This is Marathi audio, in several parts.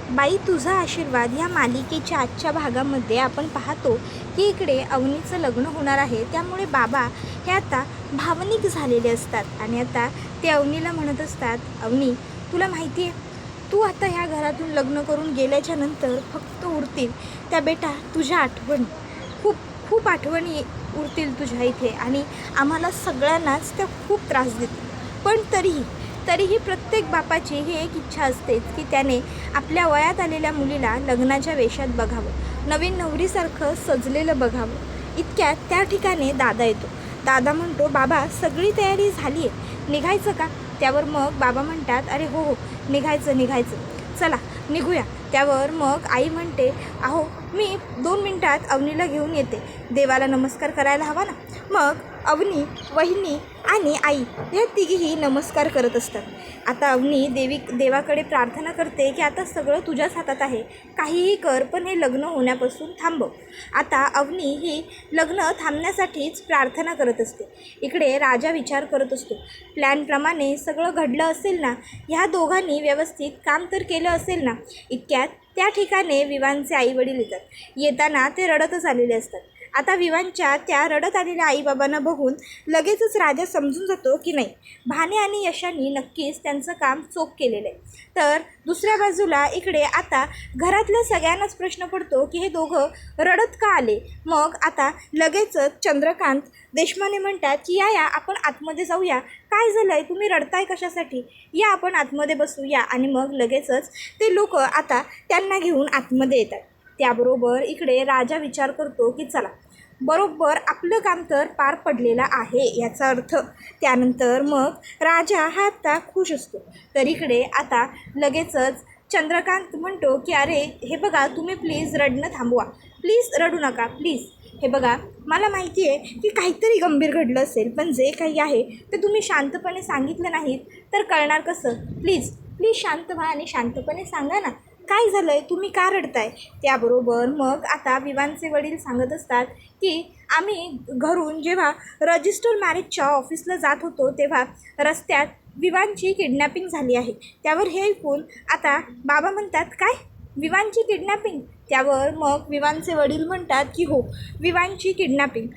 बाई तुझा आशीर्वाद या मालिकेच्या आजच्या भागामध्ये आपण पाहतो की इकडे अवनीचं लग्न होणार आहे. त्यामुळे बाबा हे आता भावनिक झालेले असतात आणि आता ते अवनीला म्हणत असतात, अवनी तुला माहिती आहे तू आता ह्या घरातून लग्न करून गेल्याच्या नंतर फक्त उरतील त्या बेटा तुझ्या आठवणी. खूप खूप आठवणी उरतील तुझ्या इथे आणि आम्हाला सगळ्यांनाच त्या खूप त्रास देतील. पण तरीही प्रत्येक बापाची ही एक इच्छा असतेच की त्याने आपल्या वयात आलेल्या मुलीला लग्नाच्या वेशात बघावं, नवीन नवरीसारखं सजलेलं बघावं. इतक्यात त्या ठिकाणी दादा येतो. दादा म्हणतो, बाबा सगळी तयारी झाली आहे, निघायचं का? त्यावर मग बाबा म्हणतात, अरे हो निघायचं, चला निघूया. त्यावर मग आई म्हणते, अहो मी 2 मिनटात अवनीला घेऊन येते, देवाला नमस्कार करायला हवा ना. मग अवनी, वहिनी आणि आई ह्या तिघीही नमस्कार करत असतात. आता अवनी देवाकडे प्रार्थना करते की आता सगळं तुझ्याच हातात आहे, काहीही कर पण हे लग्न होण्यापासून थांबव. आता अवनी ही लग्न थांबण्यासाठीच प्रार्थना करत असते. इकडे राजा विचार करत असतो, प्लॅनप्रमाणे सगळं घडलं असेल ना, ह्या दोघांनी व्यवस्थित काम तर केलं असेल ना. इतक्यात त्या ठिकाणी विवानचे आईवडील येतात. येताना ते रडतच आलेले असतात. आता विवानच्या त्या रडत आलेल्या आईबाबांना बघून लगेचच राजा समजून जातो की नाही, भाने आणि यशानी नक्कीच त्यांचं काम चोख केलेलं आहे. तर दुसऱ्या बाजूला इकडे आता घरातल्या सगळ्यांनाच प्रश्न पडतो की हे दोघं रडत का आले. मग आता लगेचच चंद्रकांत देशमाने म्हणतात की या आपण आतमध्ये जाऊया, काय झालं आहे, तुम्ही रडताय कशासाठी, या आपण आतमध्ये बसूया. आणि मग लगेचच ते लोक आता त्यांना घेऊन आतमध्ये येतात. त्याबरोबर इकडे राजा विचार करतो की चला बरोबर आपलं काम तर पार पडलेलं आहे याचा अर्थ. त्यानंतर मग राजा हा आता खुश असतो. तर इकडे आता लगेचच चंद्रकांत म्हणतो की अरे हे बघा, तुम्ही प्लीज रडणं थांबवा, प्लीज रडू नका प्लीज. हे बघा, मला माहिती आहे की काहीतरी गंभीर घडलं असेल, पण जे काही आहे ते तुम्ही शांतपणे सांगितलं नाहीत तर कळणार कसं. प्लीज शांत व्हा आणि शांतपणे सांगा ना, काय झालं आहे, तुम्ही का रडताय. त्याबरोबर मग आता विवानचे वडील सांगत असतात की आम्ही घरून जेव्हा रजिस्टर मॅरेजच्या ऑफिसला जात होतो तेव्हा रस्त्यात विवानची किडनॅपिंग झाली आहे. त्यावर हे ऐकून आता बाबा म्हणतात, काय विवानची किडनॅपिंग. त्यावर मग विवानचे वडील म्हणतात की हो, विवानची किडनॅपिंग.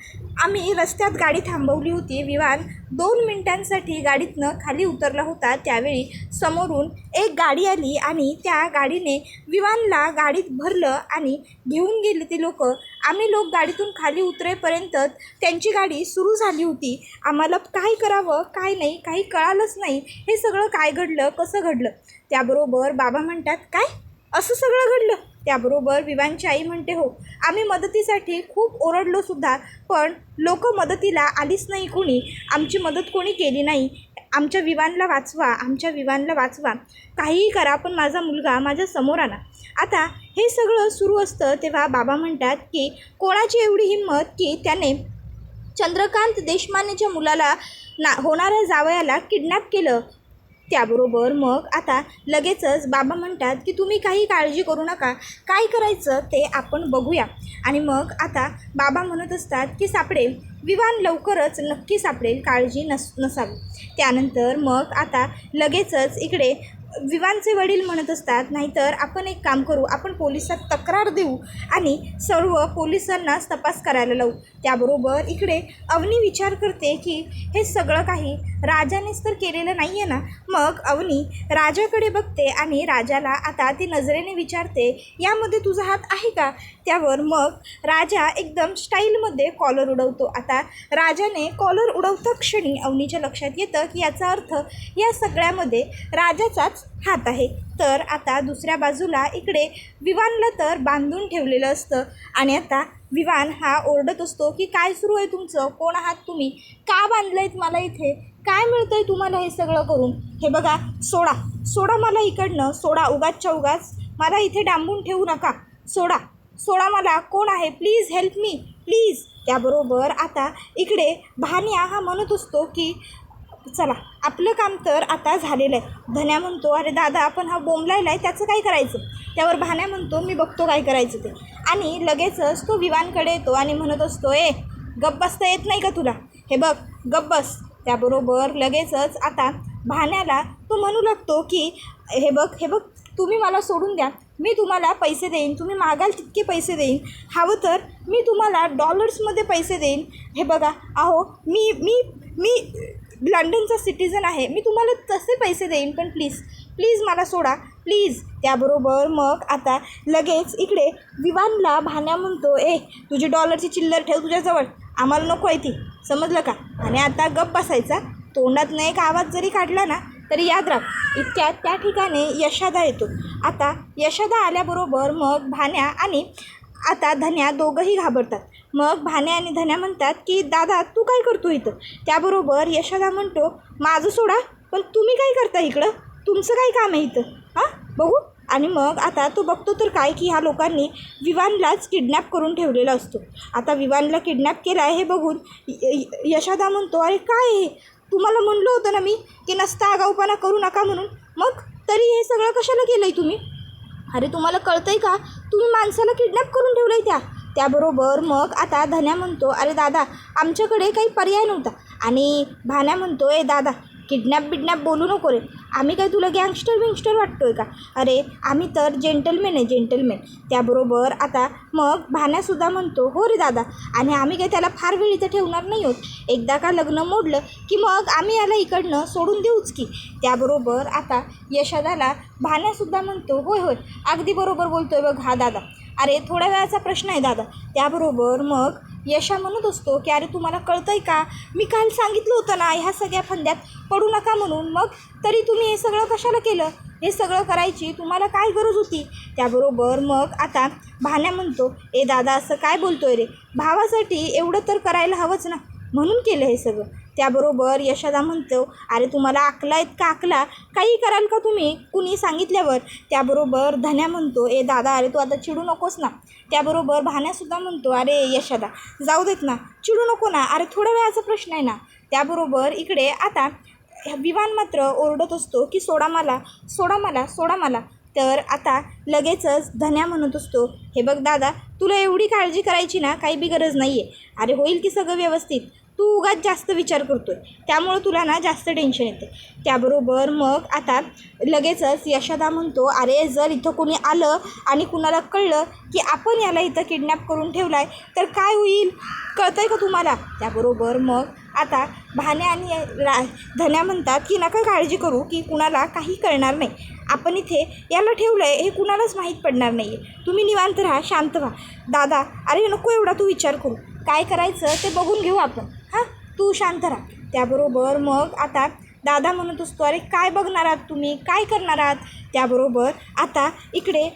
आम्ही रस्त्यात गाडी थांबवली होती, विवान 2 मिनिटांसाठी गाडीतनं खाली उतरला होता. त्यावेळी समोरून एक गाडी आली आणि त्या गाडीने विवानला गाडीत भरलं आणि घेऊन गेले ते लोक. आम्ही लोक गाडीतून खाली उतरेपर्यंत त्यांची गाडी सुरू झाली होती. आम्हाला काय करावं काय नाही काही कळालंच नाही, हे सगळं काय घडलं, कसं घडलं. त्याबरोबर बाबा म्हणतात, काय असं सगळं घडलं. त्याबरोबर विवानची आई म्हणते, हो आम्ही मदतीसाठी खूप ओरडलो सुद्धा, पण लोक मदतीला आलीच नाही, कोणी आमची मदत कोणी केली नाही. आमच्या विवानला वाचवा, काहीही करा पण माझा मुलगा माझ्या समोर आणा. आता हे सगळं सुरू असतं तेव्हा बाबा म्हणतात की कोणाची एवढी हिंमत की त्याने चंद्रकांत देशमानेच्या मुलाला होणाऱ्या जावयाला किडनॅप केलं. त्याबरोबर मग आता लगेचच बाबा म्हणतात की तुम्ही काही काळजी करू नका, काय करायचं ते आपण बघूया. आणि मग आता बाबा म्हणत असतात की सापडेल, विवान लवकरच नक्की सापडेल, काळजी नसावी. त्यानंतर मग आता लगेचच इकडे विवानचे वडील म्हणत असतात, नाहीतर आपण एक काम करू, आपण पोलिसात तक्रार देऊ आणि सर्व पोलिसांनाच तपास करायला लावू. त्याबरोबर इकडे अवनी विचार करते की हे सगळं काही राजानेच तर केलेलं नाही आहे ना. मग अवनी राजाकडे बघते आणि राजाला आता ती नजरेने विचारते, यामध्ये तुझा हात आहे का. त्यावर मग राजा एकदम स्टाईलमध्ये कॉलर उडवतो. आता राजाने कॉलर उडवता क्षणी अवनीच्या लक्षात येतं की याचा अर्थ या सगळ्यामध्ये राजाचाच हात आहे. तर आता दुसऱ्या बाजूला इकडे विवानला तर बांधून ठेवलेलं असतं आणि आता विवान हा ओरडत असतो की काय सुरू आहे तुमचं, कोण आहात तुम्ही, का बांधलं आहेत मला इथे, काय मिळतं आहे तुम्हाला हे सगळं करून. हे बघा, सोडा मला इकडनं, सोडा, उगाचच्या उगाच मला इथे डांबून ठेवू नका, सोडा मला, कोण आहे, प्लीज हेल्प मी प्लीज. त्याबरोबर आता इकडे भान्या हा म्हणत असतो की चला आपलं काम तर आता झालेलं आहे. धन्या म्हणतो, अरे दादा आपण हा बोंबलायला आहे, त्याचं काय करायचं. त्यावर भान्या म्हणतो, मी बघतो काय करायचं ते. आणि लगेचच तो विवानकडे येतो आणि म्हणत असतो, गप्प बसता येत नाही का तुला, हे बघ गप्प बस. त्याबरोबर लगेचच आता भान्याला तो म्हणू लागतो की हे बघ तुम्ही मला सोडून द्या, मी तुम्हाला पैसे देईन, तुम्ही मागाल तितके पैसे देईन, हवं तर मी तुम्हाला डॉलर्समध्ये पैसे देईन. हे बघा अहो, मी मी मी लंडनचा सिटिझन आहे, मी तुम्हाला तसे पैसे देईन, पण प्लीज प्लीज मला सोडा प्लीज. त्याबरोबर मग आता लगेच इकडे विवानला भाण्या म्हणतो, तुझी डॉलरची चिल्लर ठेव तुझ्याजवळ, आम्हाला नको आहे ती, समजलं का? आणि आता गप्प बसायचा. तोंडातनं एक आवाज जरी काढला ना तरी याद राख. इतक्यात त्या ठिकाणी यशादा येतो. आता यशादा आल्याबरोबर मग भाण्या आणि आता धन्या दोघंही घाबरतात. मग भाण्या आणि धन्या म्हणतात की दादा तू काय करतो इथं? त्याबरोबर यशादा म्हणतो, माझं सोडा, पण तुम्ही काय करता इकडं? तुमचं काय काम आहे इथं? बघू. आणि मग आता तो बघतो तर काय की ह्या लोकांनी विवानलाच किडनॅप करून ठेवलेला असतो. आता विवानला किडनॅप केला आहे हे बघून यशादा म्हणतो, अरे काय हे? तुम्हाला म्हणलं होतं ना मी की नसता आगाऊपणा करू नका म्हणून, मग तरी हे सगळं कशाला केलं आहे तुम्ही? अरे तुम्हाला कळतं आहे का, तुम्ही माणसाला किडनॅप करून ठेवलं आहे त्याबरोबर मग आता धन्या म्हणतो, अरे दादा आमच्याकडे काही पर्याय नव्हता. आणि भाण्या म्हणतो, दादा किडनॅप बोलू नको रे, आम्ही काय तुला गँगस्टर वाटतो आहे का? अरे आम्ही तर जेंटलमॅन आहे, जेंटलमॅन. त्याबरोबर आता मग भाण्यासुद्धा म्हणतो, हो रे दादा, आणि आम्ही काय त्याला फार वेळ इथं ठेवणार नाही आहोत, एकदा का लग्न मोडलं की मग आम्ही याला इकडनं सोडून देऊच की. त्याबरोबर आता यशादाला भाण्यासुद्धा म्हणतो, होय होय अगदी बरोबर बोलतो आहे बघ हा दादा, अरे थोड्या वेळाचा प्रश्न आहे दादा. त्याबरोबर मग यशा म्हणत असतो की अरे तुम्हाला कळतं आहे का, मी काल सांगितलं होतं ना ह्या सगळ्या फंद्यात पडू नका म्हणून, मग तरी तुम्ही हे सगळं कशाला केलं? हे सगळं करायची तुम्हाला काय गरज होती? त्याबरोबर मग आता भाण्या म्हणतो, दादा असं काय बोलतो आहे रे, भावासाठी एवढं तर करायला हवंच ना, म्हणून केलं हे सगळं. त्याबरोबर यशादा म्हणतो, अरे तुम्हाला अकला आहेत का अकला, काही कराल का तुम्ही कुणी सांगितल्यावर? त्याबरोबर धन्या म्हणतो, दादा अरे तू आता चिडू नकोस ना. त्याबरोबर भाण्यासुद्धा म्हणतो, अरे यशादा जाऊ देत ना, चिडू नको ना, अरे थोड्या वेळाचा प्रश्न आहे ना. त्याबरोबर इकडे आता विवान मात्र ओरडत असतो की सोडा मला सोडा मला सोडा मला. तर आता लगेचच धन्या म्हणत असतो, हे बघ दादा तुला एवढी काळजी करायची ना काही बी गरज नाही आहे, अरे होईल की सगळं व्यवस्थित, तू उगाच जास्त विचार करतो आहे त्यामुळं तुला ना जास्त टेन्शन येते. त्याबरोबर मग आता लगेचच यशादा म्हणतो, अरे जर इथं कोणी आलं आणि कुणाला कळलं की आपण याला इथं किडनॅप करून ठेवला आहे तर काय होईल, कळतं आहे का तुम्हाला? त्याबरोबर मग आता भाण्या आणि धन्या म्हणतात की नका काळजी करू की कुणाला काही कळणार नाही, आपण इथे याला ठेवलं आहे हे कुणालाच माहीत पडणार नाही आहे, तुम्ही निवांत राहा, शांत व्हा. दादा अरे नको एवढा तू विचार करू, काय करायचं ते बघून घेऊ आपण, तू शांत राहा. त्याबरोबर मग आता दादा म्हणत असतो, अरे काय बघणार आहात तुम्ही, काय करणार आहात? त्याबरोबर आता इकडे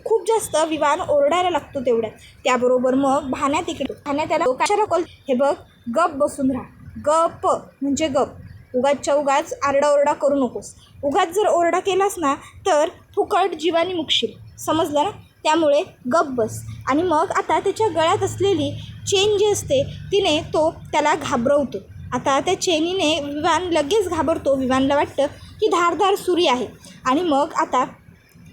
खूप जास्त विवान ओरडायला लागतो तेवढ्यात. त्याबरोबर मग भाण्या त्याला कशाला कॉल, हे बघ गप बसून राहा, गप म्हणजे गप, उगाचच्या उगाच आरडाओरडा करू नकोस, उगाच जर ओरडा केलास ना तर फुकट जीवानी मुकशील, समजलं ना? त्यामुळे गप बस. आणि मग आता त्याच्या गळ्यात असलेली चेन जी असते तिने तो त्याला घाबरवतो. आता त्या चेनीने विवान लगेच घाबरतो, विवानला वाटतं की धारदार सुरी आहे. आणि मग आता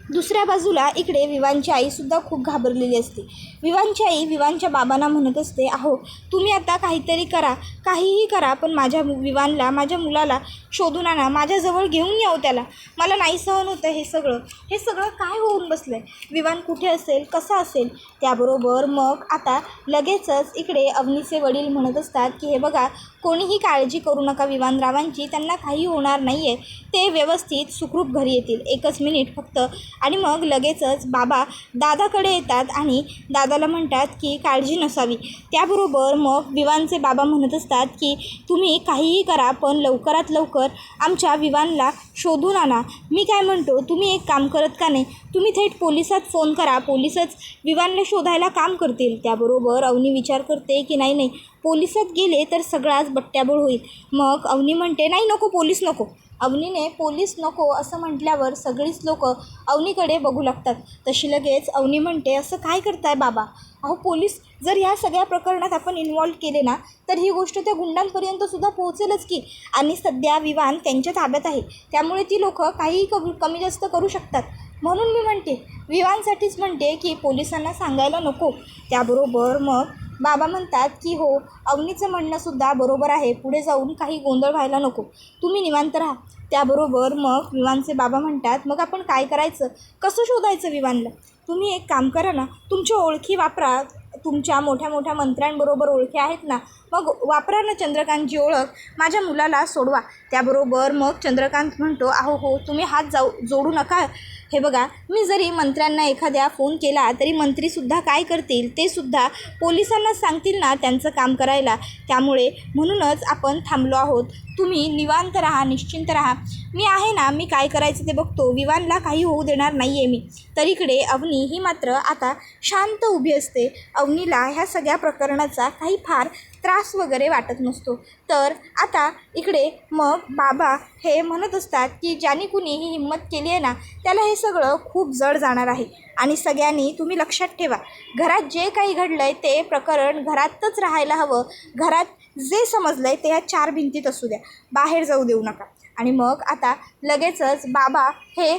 दुसऱ्या बाजूला इकडे विवानची आईसुद्धा खूप घाबरलेली असते. विवानची आई विवानच्या बाबांना म्हणत असते, अहो तुम्ही आता काहीतरी करा, काहीही करा, पण माझ्या विवानला, माझ्या मुलाला शोधून आणा, माझ्याजवळ घेऊन यावं त्याला, मला नाही सहन होतं हे सगळं काय होऊन बसलं आहे, विवान कुठे असेल, कसा असेल? त्याबरोबर मग आता लगेचच इकडे अवनीचे वडील म्हणत असतात की हे बघा कोणीही काळजी करू नका विवानरावांची, त्यांना काही होणार नाही आहे, ते व्यवस्थित सुखरूप घरी येतील, एकच मिनिट फक्त. आणि मग लगेचच बाबा दादाकडे येतात आणि दादाला म्हणतात की काळजी नसावी. त्याबरोबर मग विवानचे बाबा म्हणत असतात की तुम्ही काहीही करा पण लवकरात लवकर आमच्या विवानला शोधून आणा. मी काय म्हणतो, तुम्ही एक काम करत का नाही, तुम्ही थेट पोलिसात फोन करा, पोलिसच विवानला शोधायला काम करतील. त्याबरोबर अवनी विचार करते की नाही पोलिसात गेले तर सगळाच बट्ट्याबोळ होईल. मग अवनी म्हणते, नाही नको पोलीस नको. अवनीने पोलीस नको असं म्हटल्यावर सगळीच लोक अवनीकडे बघू लागतात. तशी लगेच अवनी म्हणते, असं काय करताय बाबा, अहो पोलीस जर ह्या सगळ्या प्रकरणात आपण इन्व्हॉल्व केले ना तर ही गोष्ट त्या गुंडांपर्यंतसुद्धा पोहोचेलच की, आणि सध्या विवान त्यांच्या ताब्यात आहे त्यामुळे ती लोक काहीही कमी जास्त करू शकतात. म्हणून मी म्हणते, विवानसाठीच म्हणते की पोलिसांना सांगायला नको. त्याबरोबर मग बाबा म्हणतात की हो अवनीचं म्हणणंसुद्धा बरोबर आहे, पुढे जाऊन काही गोंधळ व्हायला नको, तुम्ही निवांत राहा. त्याबरोबर मग विवानचे बाबा म्हणतात, मग आपण काय करायचं, कसं शोधायचं विवानला? तुम्ही एक काम करा ना, तुमच्या ओळखी वापरा, तुमच्या मोठ्या मोठ्या मंत्र्यांबरोबर ओळखी आहेत ना, मग वापरा ना चंद्रकांतची ओळख, माझ्या मुलाला सोडवा. त्याबरोबर मग चंद्रकांत म्हणतो, अहो हो, तुम्ही हात जोडू नका. हे बघा, मी जरी मंत्र्यांना एखाद्या फोन केला तरी मंत्रीसुद्धा काय करतील, ते सुद्धा पोलिसांना सांगतील ना त्यांचं काम करायला. त्यामुळे म्हणूनच आपण थांबलो आहोत. तुम्ही निवांत राहा, निश्चिंत राहा. मी आहे ना, मी काय करायचं ते बघतो. विवानला काही होऊ देणार नाही आहे मी. तर इकडे अवनी ही मात्र आता शांत उभी असते. अवनीला ह्या सगळ्या प्रकरणाचा काही फार त्रास वगैरे वाटत नसतो. तर आता इकडे मग बाबा हे म्हणत असतात की ज्याने कुणी ही हिंमत केली आहे ना, त्याला हे सगळं खूप जड जाणार आहे. आणि सगळ्यांनी तुम्ही लक्षात ठेवा, घरात जे काही घडलं आहे ते प्रकरण घरातच राहायला हवं. घरात जे समजलं आहे ते ह्या 4 भिंतीत असू द्या, बाहेर जाऊ देऊ नका. आणि मग आता लगेचच बाबा हे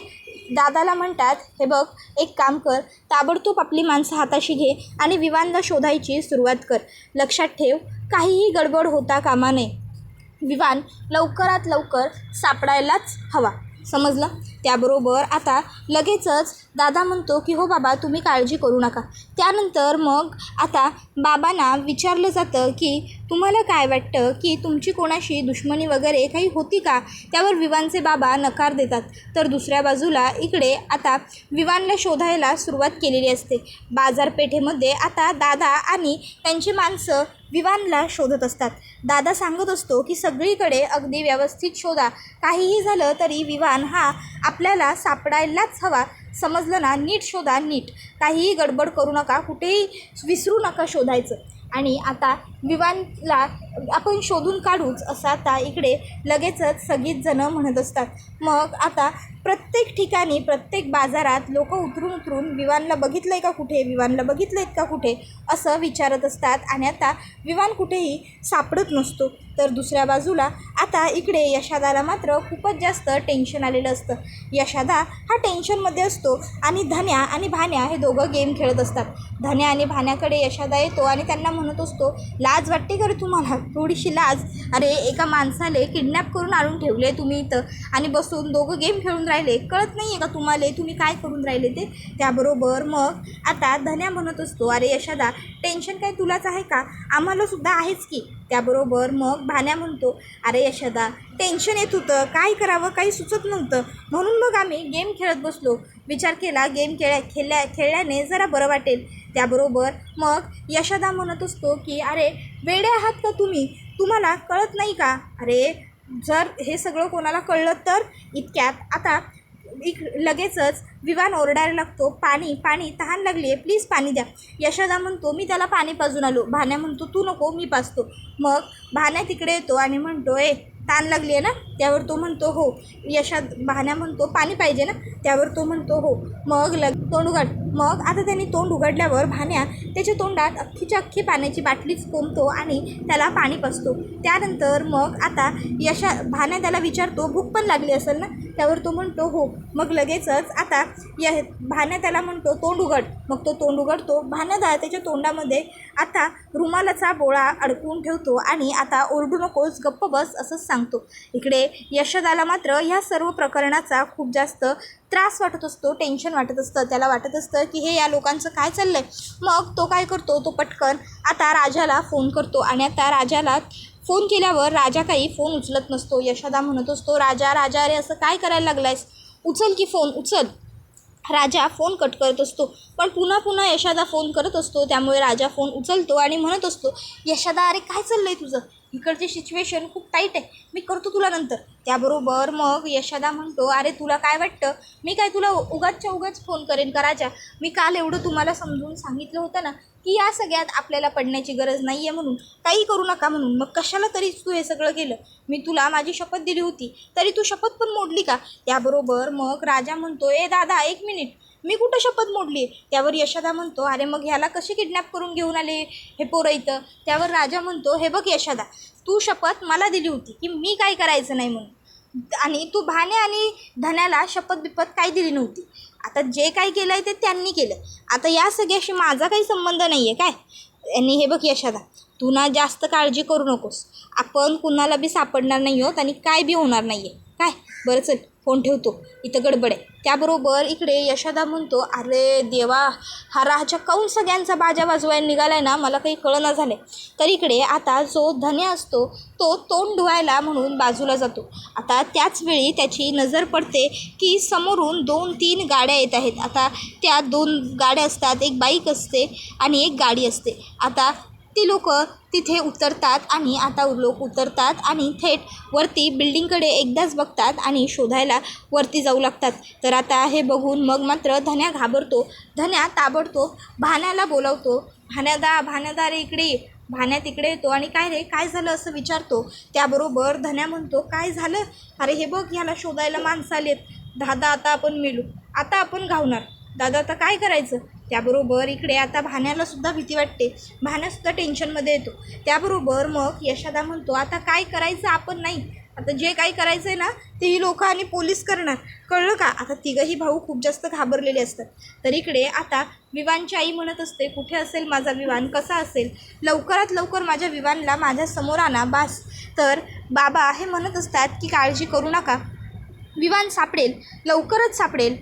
दादाला म्हणतात, हे बघ, एक काम कर, ताबडतोब आपली माणसं हाताशी घे आणि विवानला शोधायची सुरुवात कर. लक्षात ठेव, काहीही गडबड होता कामा नये. विवान लवकरात लवकर सापडायलाच हवा, समजलं? त्याबरोबर आता लगेचच दादा म्हणतो की हो बाबा, तुम्ही काळजी करू नका. त्यानंतर मग आता बाबांना विचारलं जातं की तुम्हाला काय वाटतं की तुमची कोणाशी दुश्मनी वगैरे काही होती का? त्यावर विवानचे बाबा नकार देतात. तर दुसऱ्या बाजूला इकडे आता विवानला शोधायला सुरुवात केलेली असते. बाजारपेठेमध्ये आता दादा आणि त्यांची माणसं विवानला शोधत असतात. दादा सांगत असतो की सगळीकडे अगदी व्यवस्थित शोधा, काहीही झालं तरी विवान हा आपल्याला सापडायलाच हवा, समजलं ना? नीट शोधा, नीट, काहीही गडबड करू नका, कुठेही विसरू नका शोधायचं. आणि आता विवानला आपण शोधून काढूच असं आता इकडे लगेचच सगळीच जणं म्हणत असतात. मग आता प्रत्येक ठिकाणी, प्रत्येक बाजारात लोक उतरून विवानला बघितलं आहे का कुठे, विवानला बघितलं आहेत का कुठे, असं विचारत असतात. आणि आता विवान कुठेही सापडत नसतो. तर दुसऱ्या बाजूला आता इकडे यशादाला मात्र खूपच जास्त टेन्शन आलेलं असतं. यशादा हा टेन्शनमध्ये असतो आणि धन्या आणि भान्या हे दोघं गेम खेळत असतात. धन्या आणि भान्याकडे यशादा येतो आणि त्यांना म्हणत असतो, लाज वाटते का रे तुम्हाला, थोडीशी लाज? अरे, एका माणसाले किडनॅप करून आणून ठेवले तुम्ही इथं आणि बसून दोघं गेम खेळून राहिले, कळत नाही आहे का तुम्हाला तुम्ही काय करून राहिले ते? त्याबरोबर मग आता धन्या म्हणत असतो, अरे यशादा, टेन्शन काय तुलाच आहे का, आम्हाला सुद्धा आहेच की. त्याबरोबर मग भान्या म्हणतो, अरे यशादा, टेन्शन येत होतं, काय करावं काही सुचत नव्हतं, म्हणून मग आम्ही गेम खेळत बसलो, विचार केला गेम खेळल्याने जरा बरं वाटेल. त्याबरोबर मग यशादा म्हणत असतो की अरे वेडे आहात का तुम्ही, तुम्हाला कळत नाही का? अरे जर हे सगळं कोणाला कळलं तर? इतक्यात आता लगेचच विवान ओरडायला लागतो, पाणी पाणी, तहान लागली आहे, प्लीज पाणी द्या. यशादा म्हणतो, मी त्याला पाणी पाजून आलो. भान्या म्हणतो, तू नको, मी पाजतो. मग भान्या तिकडे येतो आणि म्हणतो, तहान लागली आहे ना? त्यावर तो म्हणतो हो. भान्या म्हणतो, पाणी पाहिजे ना? त्यावर तो म्हणतो हो. मग तोंड उघड. मग आता त्यांनी तोंड उघडल्यावर भान्या त्याच्या तोंडात अख्खीच्या अख्खी पाण्याची बाटलीच कोंबतो आणि त्याला पाणी पाजतो. त्यानंतर मग आता भान्या त्याला विचारतो, भूक पण लागली असेल ना? त्यावर तो म्हणतो हो. मग लगेचच आता भान्या त्याला म्हणतो, तोंड उघड. मग तो तोंड उघडतो. भान्या त्याच्या तोंडामध्ये आता रुमालाचा बोळा अडकवून ठेवतो आणि आता ओरडू नकोस, गप्प बस असं सांगतो. इकडे यशदाला मात्र ह्या सर्व प्रकरणाचा खूप जास्त त्रास वाटत असतो, टेन्शन वाटत असतं. त्याला वाटत असतं की हे या लोकांचं काय चाललं आहे. मग तो काय करतो, तो पटकन आता राजाला फोन करतो आणि आता राजाला फोन केल्यावर राजा काही फोन उचलत नसतो. यशोदा म्हणत असतो, राजा राजा, अरे असं काय करायला लागलायस, उचल की फोन, उचल. राजा फोन कट करत असतो, पण पुन्हा पुन्हा यशोदा फोन करत असतो. त्यामुळे राजा फोन उचलतो आणि म्हणत असतो, यशोदा अरे काय चाललं आहे तुझं, इकडची सिच्युएशन खूप टाईट आहे, मी करतो तुला नंतर. त्याबरोबर मग यशोदा म्हणतो, अरे तुला काय वाटतं, मी काय तुला उगाचच्या उगाच फोन करेन का राजा? मी काल एवढं तुम्हाला समजून सांगितलं होतं ना की या सगळ्यात आपल्याला पडण्याची गरज नाही आहे म्हणून, काही करू नका म्हणून, मग कशाला तरी तू हे सगळं केलं? मी तुला माझी शपथ दिली होती, तरी तू शपथ पण मोडली का? त्याबरोबर मग राजा म्हणतो, दादा 1 मिनिट, मी कुठं शपथ मोडली आहे? त्यावर यशोदा म्हणतो, अरे मग ह्याला कसे किडनॅप करून घेऊन आले हे पोरं इथं? त्यावर राजा म्हणतो, हे बघ यशोदा, तू शपथ मला दिली होती की मी काय करायचं नाही म्हणून, आणि तू भान्या आणि धन्याला शपथ बिपत काही दिली नव्हती. आता जे काही केलं आहे ते त्यांनी केलं, आता या सगळ्याशी माझा काही संबंध नाही आहे काय? आणि हे बघ यशोदा, तू ना जास्त काळजी करू नकोस, आपण कुणाला बी सापडणार नाही आहोत आणि काय बी होणार नाही आहे काय? बरं चल फोन ठेवतो, इथं गडबड आहे. त्याबरोबर इकडे यशोदा म्हणतो, अरे देवा, हा राजा काऊन सगळ्यांचा बाजा वाजवायला निघालाय ना, मला काही कळना झालं. तर इकडे आता जो धन्या असतो तो तोंड धुवायला म्हणून बाजूला जातो. आता त्याच वेळी त्याची नजर पडते की समोरून 2-3 गाड्या येत आहेत. आता त्या 2 गाड्या असतात, एक बाईक असते आणि एक गाडी असते. आता ती लोक तिथे उतरतात आणि आता लोक उतरतात आणि थेट वरती बिल्डिंगकडे एकदाच बघतात आणि शोधायला वरती जाऊ लागतात. तर आता हे बघून मग मात्र धन्या घाबरतो. धन्या ताबडतोब भाण्याला बोलावतो. भाण्यादा रे इकडे ये. भाण्या तिकडे येतो आणि काय रे, काय झालं असं विचारतो. त्याबरोबर धन्या म्हणतो, काय झालं, अरे हे बघ, ह्याला शोधायला माणसं आलेत. दादा आता आपण मेलो, आता आपण घावणार. दादा आता काय करायचं. त्याबरोबर इकडे आता भाण्यालासुद्धा भीती वाटते. भाण्यासुद्धा टेन्शनमध्ये येतो. त्याबरोबर मग यशोदा म्हणतो, आता काय करायचं आपण नाही, आता जे काही करायचं आहे ना ते ही लोक आणि पोलीस करणार, कळलं का. आता तिघंही भाऊ खूप जास्त घाबरलेले असतात. तर इकडे आता विवानची आई म्हणत असते, कुठे असेल माझा विवान, कसा असेल, लवकरात लवकर माझ्या विवानला माझ्यासमोर आणा बास. तर बाबा हे म्हणत असतात की काळजी करू नका, विवान सापडेल, लवकरच सापडेल,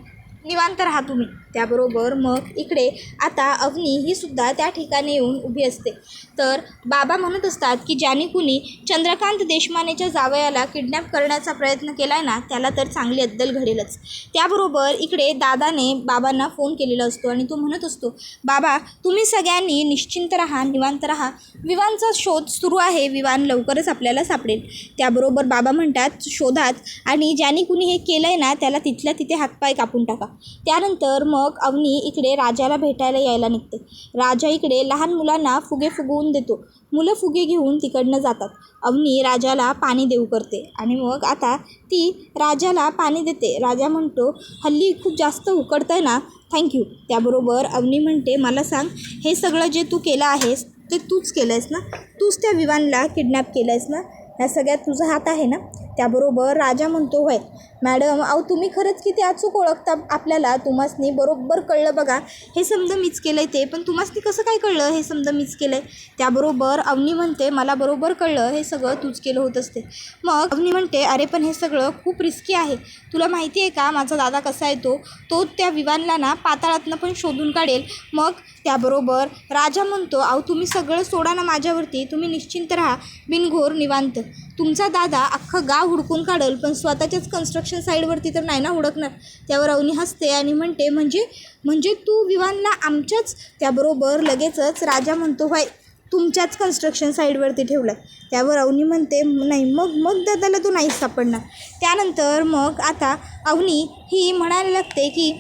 निवांत राहा तुम्ही. त्याबरोबर मग इकडे आता अवनी ही सुद्धा त्या ठिकाणी येऊन उभी असते. तर बाबा म्हणत असतात की ज्याने कुणी चंद्रकांत देशमानेच्या जावयाला किडनॅप करण्याचा प्रयत्न केला आहे ना, त्याला तर चांगली अद्दल घडेलच. त्याबरोबर इकडे दादाने बाबांना फोन केलेला असतो आणि तो म्हणत असतो, बाबा तुम्ही सगळ्यांनी निश्चिंत राहा, निवांत राहा, विवानचा शोध सुरू आहे, विवान लवकरच आपल्याला सापडेल. त्याबरोबर बाबा म्हणतात, शोधात आणि ज्याने कुणी हे केलं आहे ना त्याला तिथल्या तिथे हातपाय कापून टाका. त्यानंतर मग अवनी इकडे राजाला भेटायला यायला निघते. राजा इकडे लहान मुलांना फुगे फुगवून देतो. मुलं फुगे घेऊन तिकडनं जातात. अवनी राजाला पाणी देऊ करते आणि मग आता ती राजाला पाणी देते. राजा म्हणतो, हल्ली खूप जास्त उकडतं आहे ना, थँक्यू. त्याबरोबर अवनी म्हणते, मला सांग, हे सगळं जे तू केलं आहेस ते तूच केलं आहेस ना, तूच त्या विवानला किडनॅप केलं आहेस ना, ह्या सगळ्यात तुझा हात आहे ना. त्याबरोबर राजा म्हणतो, होय मॅडम, अहो तुम्ही खरंच किती अचूक ओळखता आपल्याला, तुम्हासनी बरोबर कळलं बघा, हे समजा मीच केलं आहे ते, पण तुम्हासनी कसं काय कळलं हे समजा मीच केलं आहे. त्याबरोबर अवनी म्हणते, मला बरोबर कळलं, हे सगळं तूच केलं होत असते. मग अवनी म्हणते, अरे पण हे सगळं खूप रिस्की आहे, तुला माहिती आहे का माझा दादा कसा आहे, तो त्या विवानला ना पाताळातनं पण शोधून काढेल. मग त्याबरोबर राजा म्हणतो, अहो तुम्ही सगळं सोडा ना माझ्यावरती, तुम्ही निश्चिंत राहा, बिनघोर निवांत. तुमचा दादा अख्खं गाव हुडकून काढेल, पण स्वतःच्याच कन्स्ट्रक्शन साईडवरती तर नाही ना हुडकणार. त्यावर अवनी हसते आणि म्हणते, म्हणजे तू विवानला आमच्याच. त्याबरोबर लगेचच राजा म्हणतो, होय तुमच्याच कन्स्ट्रक्शन साईडवरती ठेवलं. त्यावर अवनी म्हणते, नाही, मग दादाला तो नाहीच सापडणार. त्यानंतर मग आता अवनी ही म्हणायला लागते की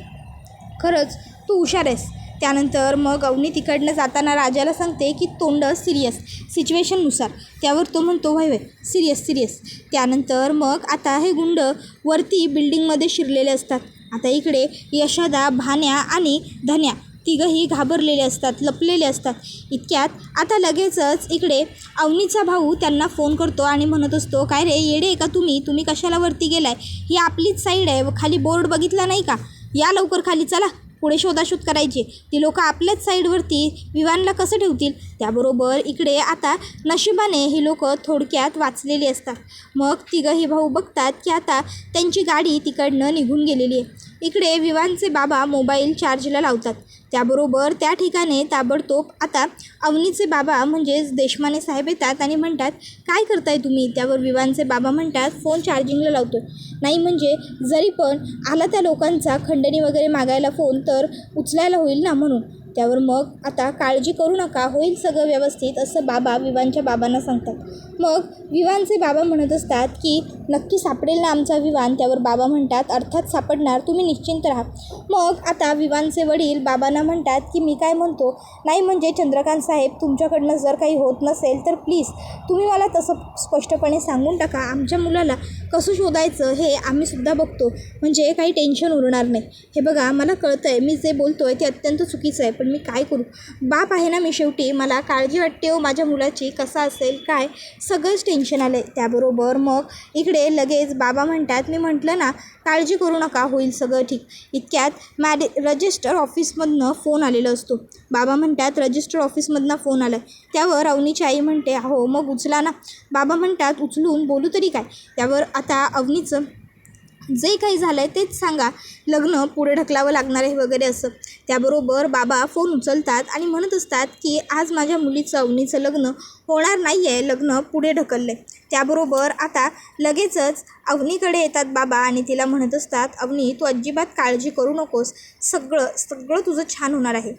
खरंच तू हुशार आहेस. त्यानंतर मग अवनी तिकडनं जाताना राजाला सांगते की तोंड सिरियस, सिच्युएशननुसार. त्यावर तो म्हणतो, होय सिरियस. त्यानंतर मग आता हे गुंड वरती बिल्डिंगमध्ये शिरलेले असतात. आता इकडे यशोदा, भाण्या आणि धन्या तिघंही घाबरलेले असतात, लपलेले असतात. इतक्यात आता लगेचच इकडे अवनीचा भाऊ त्यांना फोन करतो आणि म्हणत असतो, काय रे येडे आहे का तुम्ही कशाला वरती गेलाय, ही आपलीच साईड आहे, खाली बोर्ड बघितला नाही का, या लवकर खाली चला, पुढे शोधाशोध करायची, ती लोक आपल्याच साईडवरती विवानला कसं ठेवतील. त्याबरोबर इकडे आता नशिबाने ही लोक थोडक्यात वाचलेली असतात. मग तिघंही भाऊ बघतात की आता त्यांची गाडी तिकडनं निघून गेलेली आहे. इकडे विवानचे बाबा मोबाईल चार्जला लावतात. त्याबरोबर त्या ठिकाणी ताबडतोब आता अवनीचे बाबा म्हणजेच देशमाने साहेब येतात आणि म्हणतात, काय करताय तुम्ही. त्यावर विवानचे बाबा म्हणतात, फोन चार्जिंगला लावतो. नाही म्हणजे जरी पण आला त्या लोकांचा खंडणी वगैरे मागायला फोन तर उचलायला होईल ना, म्हणून. त्यावर मग आता काळजी करू नका, होईल सगळं व्यवस्थित, असं बाबा विवानच्या बाबांना सांगतात. मग विवानचे बाबा म्हणत असतात की नक्की सापडेल ना आमचा विवान. त्यावर बाबा म्हणतात, अर्थात सापडणार, तुम्ही निश्चिंत राहा. मग आता विवानचे वडील बाबांना म्हणतात की मी काय म्हणतो, नाही म्हणजे चंद्रकांत साहेब, तुमच्याकडनं जर काही होत नसेल तर प्लीज तुम्ही मला तसं स्पष्टपणे सांगून टाका, आमच्या मुलाला कसं शोधायचं हे आम्हीसुद्धा बघतो, म्हणजे काही टेन्शन उरणार नाही. हे बघा, मला कळतं आहे मी जे बोलतो आहे ते अत्यंत चुकीचं आहे, पण मी काय करू, बाप आहे ना मी शेवटी, मला काळजी वाटते हो माझ्या मुलाची, कसा असेल काय, सगळंच टेन्शन आलं आहे. त्याबरोबर मग इकडे लगेच बाबा म्हणतात, मी म्हटलं ना काळजी करू नका, होईल सगळं ठीक. इतक्यात रजिस्टर ऑफिसमधनं फोन आलेला असतो. बाबा म्हणतात, रजिस्टर ऑफिसमधनं फोन आला आहे. त्यावर अवनीची आई म्हणते, हो मग उचला ना. बाबा म्हणतात, उचलून बोलू तरी काय. त्यावर आता अवनीचं जे काही झालं आहे तेच सांगा, लग्न पुढे ढकलावं लागणार आहे वगैरे असं. त्याबरोबर बाबा फोन उचलतात आणि म्हणत असतात की आज माझ्या मुलीचं अवनीचं लग्न होणार नाही आहे, लग्न पुढे ढकललं आहे. त्याबरोबर आता लगेचच अवनीकडे येतात बाबा आणि तिला म्हणत असतात, अवनी तू अजिबात काळजी करू नकोस, सगळं तुझं छान होणार आहे,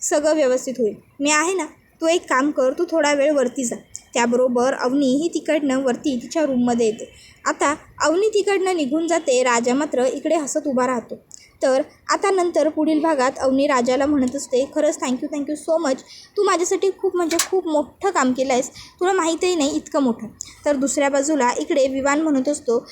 सगळं व्यवस्थित होईल, मी आहे ना. तू एक काम कर, तू थोडा वेळ वरती जा. त्याबरोबर अवनी ही तिकडनं वरती तिच्या रूममध्ये येते. आता अवनी तिकडनं निघून जाते, राजा मात्र इकडे हसत उभा राहतो. तर आता नंतर पुढील भागात अवनी राजाला म्हणत असते, खरंच थँक्यू सो मच, तू माझ्यासाठी खूप म्हणजे खूप मोठं काम केलं आहेस, तुला माहीतही नाही इतकं मोठं. तर दुसऱ्या बाजूला इकडे विवान म्हणत असतो,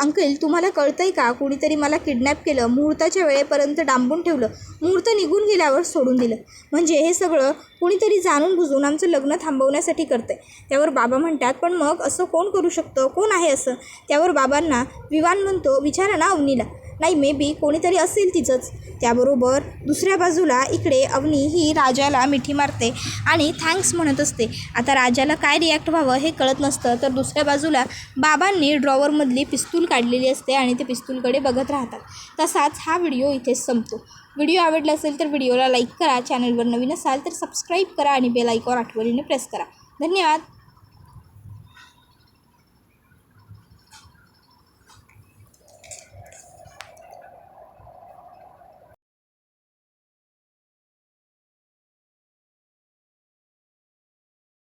अंकल तुम्हाला कळतं आहे का, कुणीतरी मला किडनॅप केलं, मुहूर्ताच्या वेळेपर्यंत डांबून ठेवलं, मुहूर्त निघून गेल्यावर सोडून दिलं, म्हणजे हे सगळं कुणीतरी जाणून बुजून आमचं लग्न थांबवण्यासाठी करतं आहे. त्यावर बाबा म्हणतात, पण मग असं कोण करू शकतं, कोण आहे असं. त्यावर बाबांना विवान म्हणतो, विचारा ना अवनीला, नाही मे बी कोणीतरी असेल तिचंच. त्याबरोबर दुसऱ्या बाजूला इकडे अवनी ही राजाला मिठी मारते आणि थँक्स म्हणत असते. आता राजाला काय रिॲक्ट व्हावं हे कळत नसतं. तर दुसऱ्या बाजूला बाबांनी ड्रॉवरमधली पिस्तूल काढलेली असते आणि ते पिस्तूलकडे बघत राहतात. तसाच हा व्हिडिओ इथेच संपतो. व्हिडिओ आवडला असेल तर व्हिडिओला लाईक करा, चॅनलवर नवीन असाल तर सबस्क्राईब करा आणि बेल आयकॉन आठवणीने प्रेस करा. धन्यवाद.